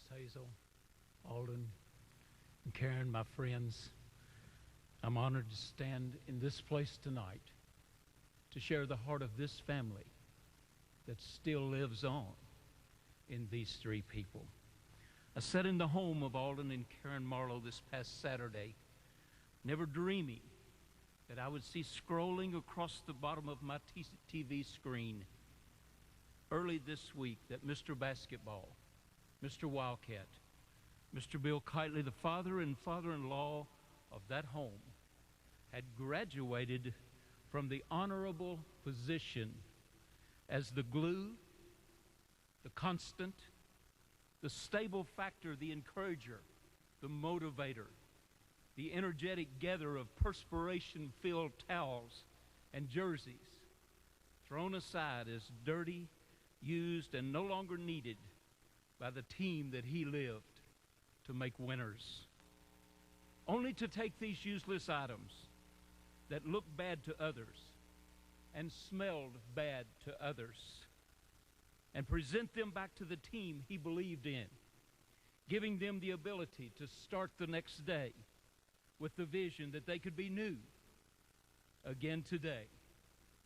Miss Hazel, Alden, and Karen, my friends. I'm honored to stand in this place tonight to share the heart of this family that still lives on in these three people. I sat in the home of Alden and Karen Marlowe this past Saturday, never dreaming that I would see scrolling across the bottom of my TV screen early this week that Mr. Basketball, Mr. Wildcat, Mr. Bill Keightley, the father and father-in-law of that home, had graduated from the honorable position as the glue, the constant, the stable factor, the encourager, the motivator, the energetic gatherer of perspiration-filled towels and jerseys, thrown aside as dirty, used, and no longer needed by the team that he lived to make winners. Only to take these useless items that looked bad to others and smelled bad to others and present them back to the team he believed in, giving them the ability to start the next day with the vision that they could be new again today,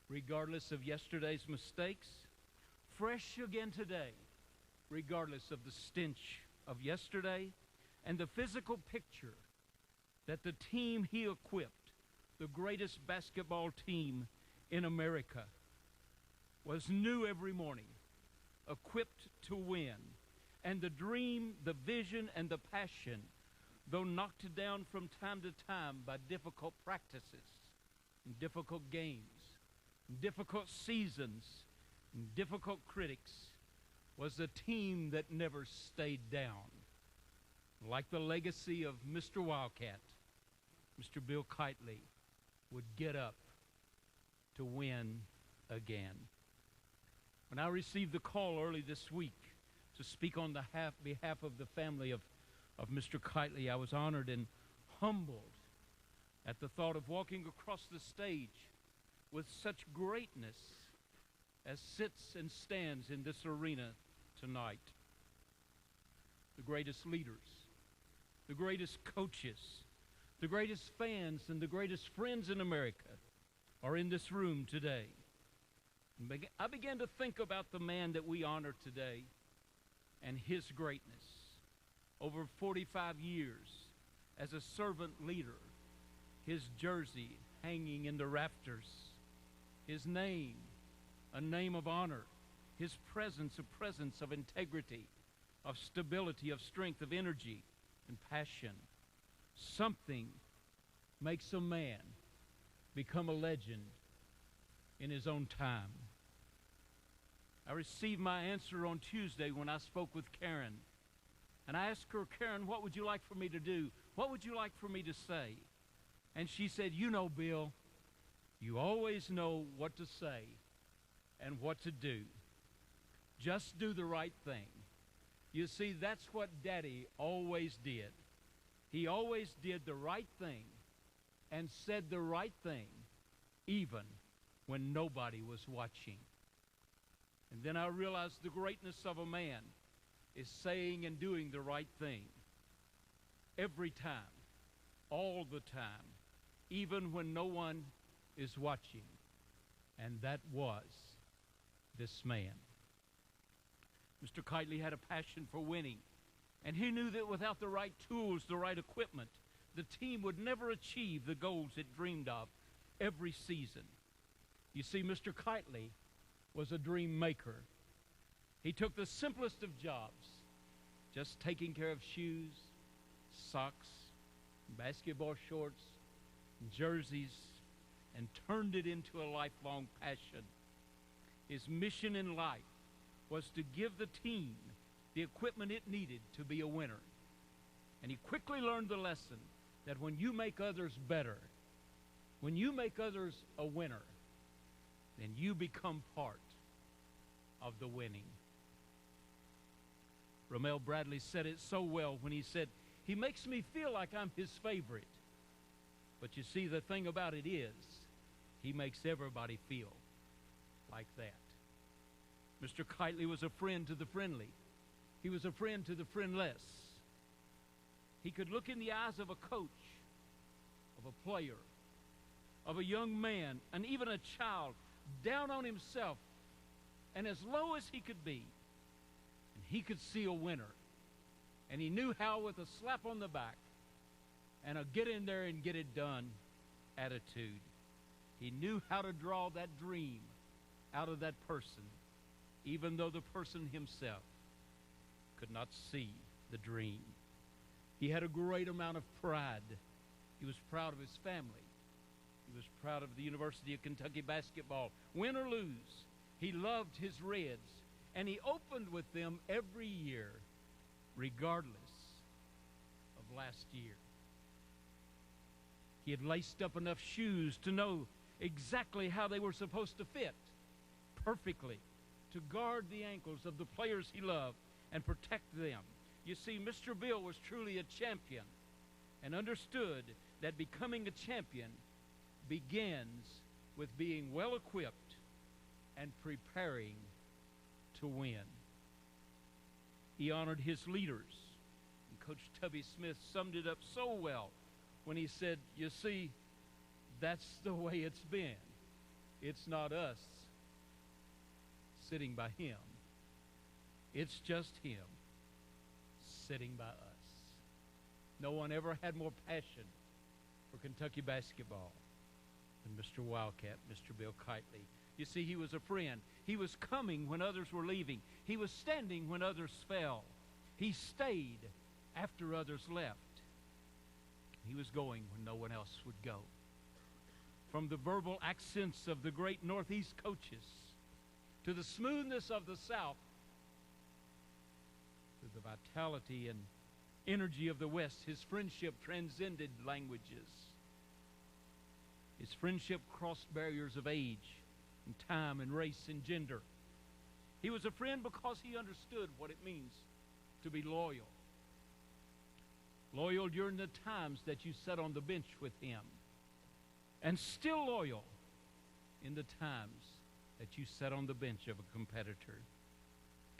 regardless of yesterday's mistakes, fresh again today, regardless of the stench of yesterday, and the physical picture that the team he equipped, the greatest basketball team in America, was new every morning, equipped to win. And the dream, the vision, and the passion, though knocked down from time to time by difficult practices, and difficult games, and difficult seasons, and difficult critics, was a team that never stayed down. Like the legacy of Mr. Wildcat, Mr. Bill Keightley would get up to win again. When I received the call early this week to speak on the behalf of the family of Mr. Keightley, I was honored and humbled at the thought of walking across the stage with such greatness as sits and stands in this arena tonight. The greatest leaders, the greatest coaches, the greatest fans, and the greatest friends in America are in this room today. And I began to think about the man that we honor today and his greatness. Over 45 years as a servant leader, his jersey hanging in the rafters, his name, a name of honor, his presence, a presence of integrity, of stability, of strength, of energy, and passion. Something makes a man become a legend in his own time. I received my answer on Tuesday when I spoke with Karen. And I asked her, Karen, what would you like for me to do? What would you like for me to say? And she said, you know, Bill, you always know what to say and what to do. Just do the right thing. You see, that's what Daddy always did. He always did the right thing and said the right thing, even when nobody was watching. And then I realized the greatness of a man is saying and doing the right thing every time, all the time, even when no one is watching. And that was this man. Mr. Keightley had a passion for winning, and he knew that without the right tools, the right equipment, the team would never achieve the goals it dreamed of every season. You see, Mr. Keightley was a dream maker. He took the simplest of jobs, just taking care of shoes, socks, basketball shorts, jerseys, and turned it into a lifelong passion. His mission in life was to give the team the equipment it needed to be a winner. And he quickly learned the lesson that when you make others better, when you make others a winner, then you become part of the winning. Ramel Bradley said it so well when he said, he makes me feel like I'm his favorite. But you see, the thing about it is, he makes everybody feel like that. Mr. Keightley was a friend to the friendly. He was a friend to the friendless. He could look in the eyes of a coach, of a player, of a young man, and even a child, down on himself and as low as he could be. And he could see a winner. And he knew how, with a slap on the back and a get in there and get it done attitude, he knew how to draw that dream out of that person, even though the person himself could not see the dream. He had a great amount of pride. He was proud of his family. He was proud of the University of Kentucky basketball. Win or lose, he loved his Reds, and he opened with them every year, regardless of last year. He had laced up enough shoes to know exactly how they were supposed to fit perfectly, to guard the ankles of the players he loved and protect them. You see, Mr. Bill was truly a champion and understood that becoming a champion begins with being well equipped and preparing to win. He honored his leaders. And Coach Tubby Smith summed it up so well when he said, you see, that's the way it's been. It's not us sitting by him. It's just him sitting by us. No one ever had more passion for Kentucky basketball than Mr. Wildcat, Mr. Bill Keightley. You see, he was a friend. He was coming when others were leaving. He was standing when others fell. He stayed after others left. He was going when no one else would go. From the verbal accents of the great Northeast coaches to the smoothness of the South, to the vitality and energy of the West, his friendship transcended languages. His friendship crossed barriers of age and time and race and gender. He was a friend because he understood what it means to be loyal. Loyal during the times that you sat on the bench with him, and still loyal in the times that you sat on the bench of a competitor.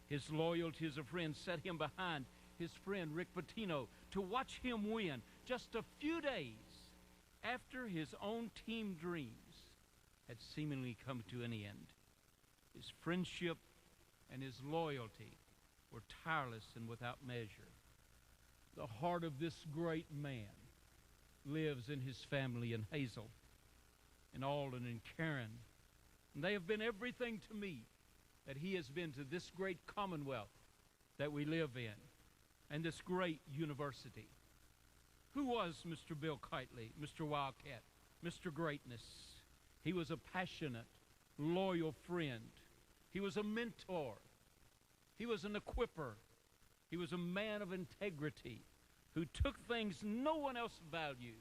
His loyalty as a friend set him behind his friend Rick Pitino to watch him win just a few days after his own team dreams had seemingly come to an end. His friendship and his loyalty were tireless and without measure. The heart of this great man lives in his family in Hazel, in Alden, and Karen. And they have been everything to me that he has been to this great commonwealth that we live in and this great university. Who was Mr. Bill Keightley, Mr. Wildcat, Mr. Greatness? He was a passionate, loyal friend. He was a mentor. He was an equipper. He was a man of integrity who took things no one else valued,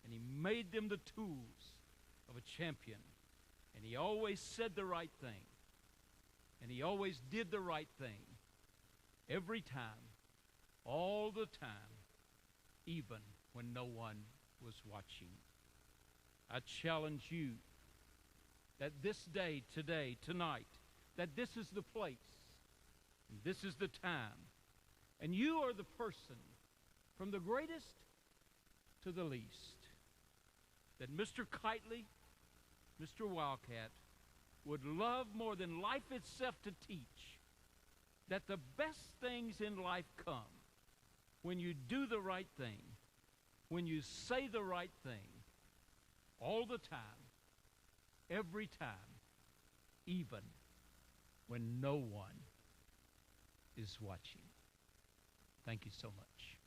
and he made them the tools of a champion. And he always said the right thing, and he always did the right thing, every time, all the time, even when no one was watching. I challenge you that this day, today, tonight, that this is the place, and this is the time, and you are the person from the greatest to the least, that Mr. Keightley, Mr. Wildcat, would love more than life itself to teach, that the best things in life come when you do the right thing, when you say the right thing, all the time, every time, even when no one is watching. Thank you so much.